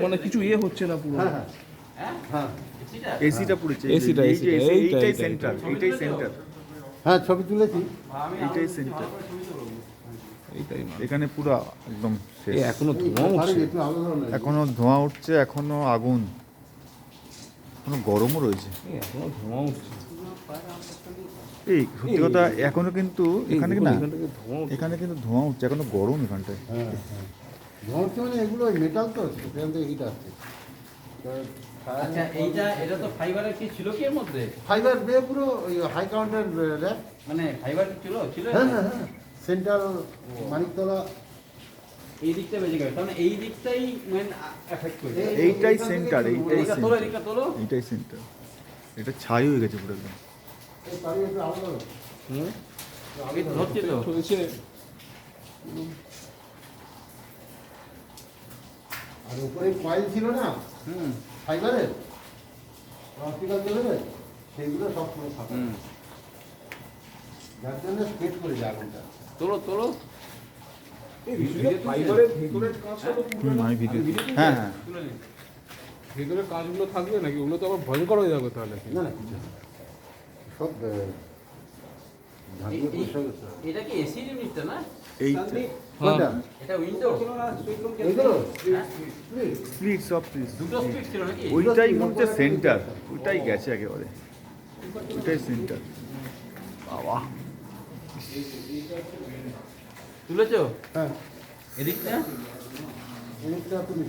মানে কিছু ইয়ে হচ্ছে না পুরো। হ্যাঁ হ্যাঁ হ্যাঁ এসিটা পুড়েছে, এসিটা এইটাই সেন্টার, এইটাই সেন্টার, হ্যাঁ ছবি তুলেছি। এইটাই সেন্টার। এইটাই না, এখানে পুরো একদম শেষ। এখনো ধোঁয়া উঠছে। একটু আলাদা ধরনের। এখনো ধোঁয়া উঠছে, এখনো আগুন, এখনো গরমও রয়েছে। এখনো ধোঁয়া উঠছে। এই সত্যি কথা, এখনো কিন্তু এখানে না, এখান থেকে ধোঁয়া উঠছে। এখানে কিন্তু ধোঁয়া উঠছে, এখনো গরম এখানটায়। হ্যাঁ হ্যাঁ ধোঁয়া হচ্ছে মানে এগুলো মেটাল তো সেখান থেকে হিট আসছে। আচ্ছা এটা তো ফাইবারের কি ছিল কি এর মধ্যে? ফাইবার বে পুরো হাই কাউন্টার র্যাক। মানে ফাইবার ছিল হ্যাঁ হ্যাঁ হ্যাঁ সেন্ট্রাল মানিকতলা। এই দিকটা বেজে গেছে, মানে এই দিকটাই মেন এফেক্ট করেছে। এইটাই সেন্টার, এইটাই এদিকটা তোলো, সেন্টার, এদিকটা তোলো। এইটাই সেন্টার। এটা ছাই হয়ে গেছে পুরো একদম। এই বাড়ি একটু আলাদা ধরো। হুম, এই ধরছে তো। চলছে। আর উপরে কয়েল ছিল না ফাইবারের অপটিক্যাল কেবলের, সেইগুলো সব পুরো ফাঁকা। যার জন্য স্প্রেড করে যায় আগুনটা। তোলো তোলো। এই ফাইবারের ভেতরের কাজটা তো পুরো না। আমি ভিডিও, হ্যাঁ হ্যাঁ, তুলে নিন। ভেতরের কাজগুলো থাকবে নাকি? ওগুলো তো আবার ভয়ঙ্কর হয়ে যাবে তাহলে। না না কিছু না। সব ঝাঁকিয়ে পরিষ্কার করতে হবে। এটা কি এসি ইউনিটটা না? এইটা কোনটা? এটা উইন্ডো। এইগুলো? স্প্লিট, সব দুটো স্পিড ছিল নাকি? ওইটাই মনে হচ্ছে সেন্টার, ওইটাই গেছে একেবারে, ওইটাই সেন্টার। বাবা, তুলেছো হ্যাঁ এদিকটা? এইটা তুমি